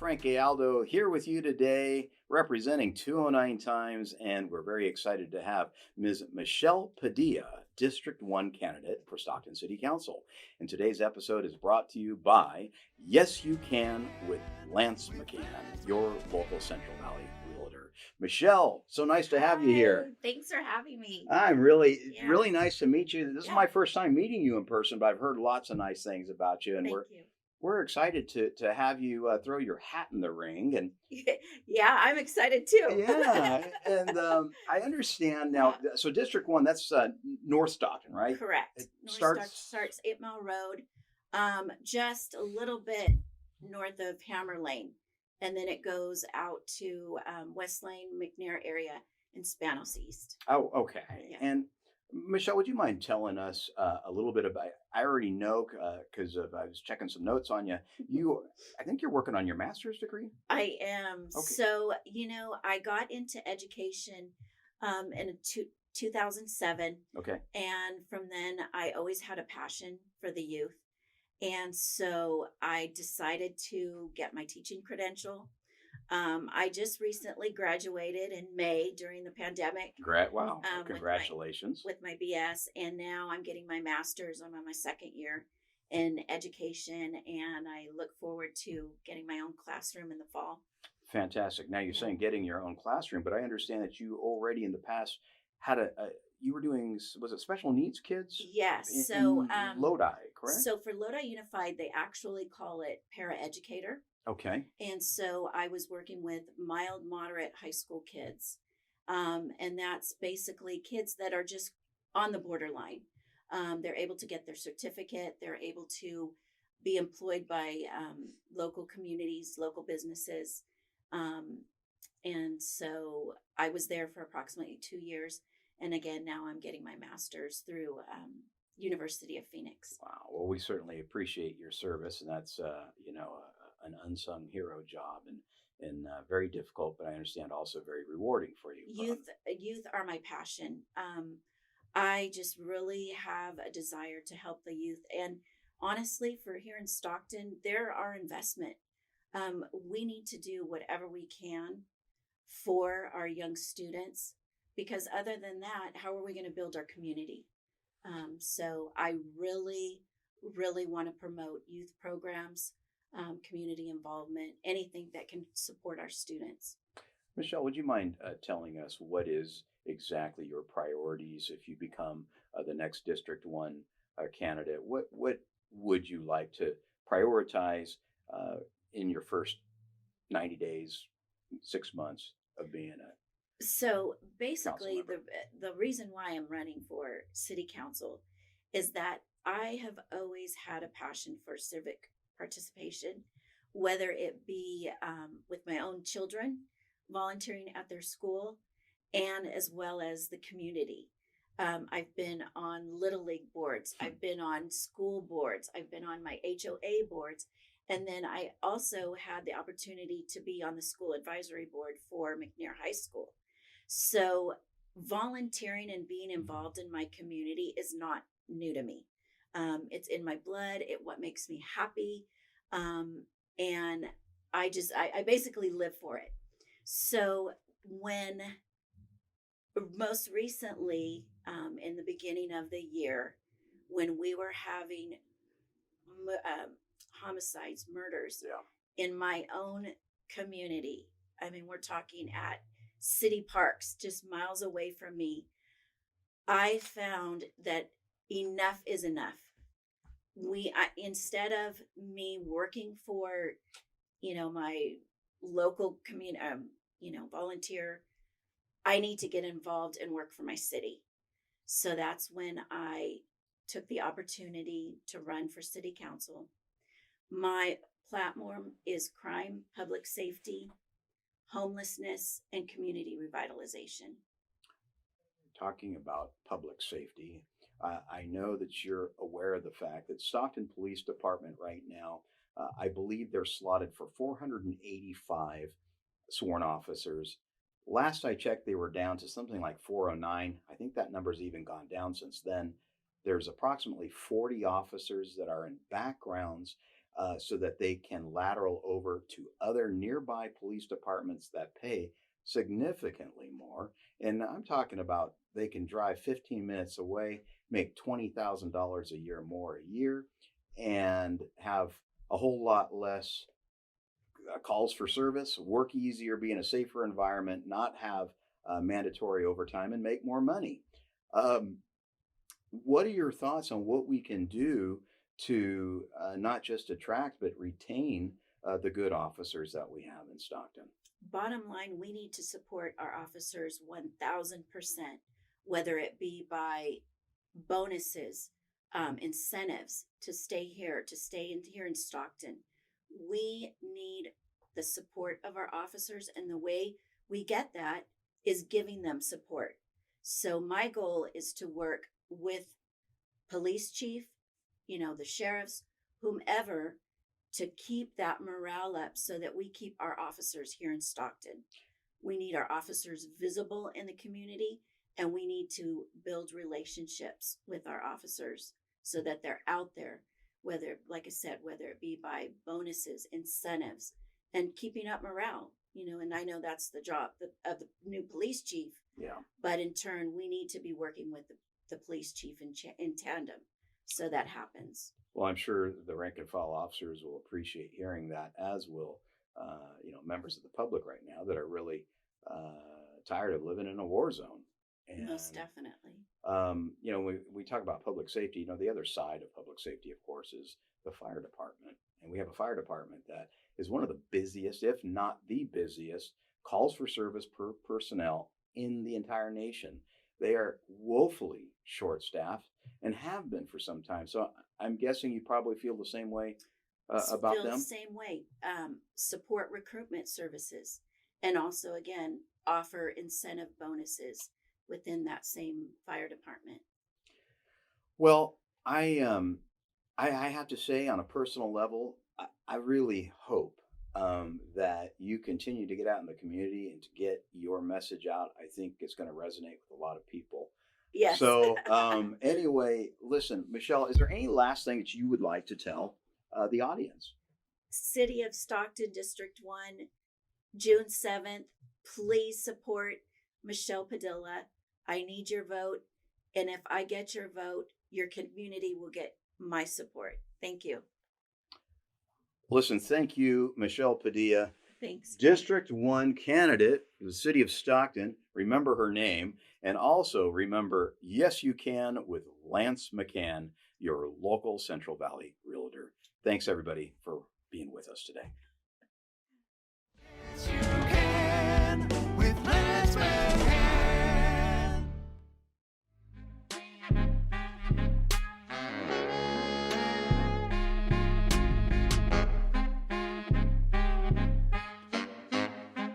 Frank Gayaldo here with you today, representing 209 Times, and we're very excited to have Ms. Michele Padilla, District 1 candidate for Stockton City Council. And today's episode is brought to you by Yes You Can with Lance McCann, your local Central Valley realtor. Michele, so nice to have you Hi, here. thanks for having me. I'm really Yeah, nice to meet you. This is yeah, my first time meeting you in person, but I've heard lots of nice things about you, and thank we're you. we're excited to have you throw your hat in the ring. And Yeah, I'm excited too. yeah, and I understand now. Yeah, So District 1, that's North Stockton, right? correct. It North Star starts. starts 8 Mile Road, just a little bit north of Hammer Lane, and then it goes out to West Lane, McNair area, and Spanos East. Oh, okay. Yeah. And Michelle, would you mind telling us a little bit about? I already know because I was checking some notes on you. I think you're working on your master's degree. I am. Okay. So, I got into education in 2007. Okay. And from then, I always had a passion for the youth. And so I decided to get my teaching credential. I just recently graduated in May during the pandemic Wow. Well, um, with my congratulations. with my BS, and now I'm getting my master's. I'm on my second year in education, and I look forward to getting my own classroom in the fall. Fantastic. Now you're Yeah. saying getting your own classroom, but I understand that you already in the past had you were doing, was it special needs kids Yes. So, in Lodi, correct? so for Lodi Unified, they actually call it paraeducator. Okay. And so I was working with mild, moderate high school kids. And that's basically kids that are just on the borderline. They're able to get their certificate, they're able to be employed by local communities, local businesses. Um, and so I was there for approximately 2 years. And again, now I'm getting my master's through University of Phoenix. Wow. Well, we certainly appreciate your service, and that's an unsung hero job and very difficult, but I understand also very rewarding for you. Youth are my passion. I just really have a desire to help the youth, and honestly, for here in Stockton, they're our investment. We need to do whatever we can for our young students, because other than that, how are we going to build our community? So I really want to promote youth programs, community involvement, anything that can support our students. Michelle, would you mind telling us what is exactly your priorities if you become the next District 1 candidate? What would you like to prioritize uh, in your first 90 days, 6 months of being a So council basically, member? the reason why I'm running for city council is that I have always had a passion for civic participation, whether it be with my own children, volunteering at their school, and as well as the community. I've been on Little League boards, I've been on school boards, I've been on my HOA boards, and then I also had the opportunity to be on the school advisory board for McNair High School. So, volunteering and being involved in my community is not new to me. It's in my blood. It what makes me happy, and I basically live for it. So when most recently, in the beginning of the year, when we were having homicides, murders Yeah. in my own community. I mean, we're talking at city parks just miles away from me. I found that enough is enough. Instead of me working for, my local community, volunteer, I need to get involved and work for my city. So that's when I took the opportunity to run for city council. My platform is crime, public safety, homelessness, and community revitalization. Talking about public safety, I know that you're aware of the fact that Stockton Police Department right now, I believe they're slotted for 485 sworn officers. Last I checked, they were down to something like 409. I think that number's even gone down since then. There's approximately 40 officers that are in backgrounds. so that they can lateral over to other nearby police departments that pay significantly more. And I'm talking about they can drive 15 minutes away, make $20,000 a year more a year, and have a whole lot less calls for service, work easier, be in a safer environment, not have mandatory overtime, and make more money. Um, what are your thoughts on what we can do to not just attract but retain the good officers that we have in Stockton? Bottom line, we need to support our officers 1000%, whether it be by bonuses, incentives to stay here, to stay in here in Stockton. We need the support of our officers, and the way we get that is giving them support. So my goal is to work with police chief, the sheriffs, whomever, to keep that morale up so that we keep our officers here in Stockton. We need our officers visible in the community, and we need to build relationships with our officers so that they're out there, whether, like I said, whether it be by bonuses, incentives, and keeping up morale. And I know that's the job of the new police chief. Yeah. But in turn, we need to be working with the police chief in tandem so that happens. Well, I'm sure the rank and file officers will appreciate hearing that, as will members of the public right now that are really tired of living in a war zone. And, most definitely. We talk about public safety. The other side of public safety, of course, is the fire department, and we have a fire department that is one of the busiest, if not the busiest, calls for service per personnel in the entire nation. They are woefully short-staffed and have been for some time. So I'm guessing you probably feel the same way about feel them. The same way. Support recruitment services, and also again offer incentive bonuses within that same fire department. Well, I have to say, on a personal level, I really hope that you continue to get out in the community and to get your message out. I think it's going to resonate with a lot of people. Yes. So anyway, listen, Michele, is there any last thing that you would like to tell the audience? City of Stockton, District 1, June 7th. Please support Michele Padilla. I need your vote. And if I get your vote, your community will get my support. Thank you. Listen, thank you, Michele Padilla. Thanks. District 1 candidate for the city of Stockton. Remember her name. And also remember, yes, you can, with Lance McCann, your local Central Valley realtor. Thanks, everybody, for being with us today. Yes, you can, with Lance McCann.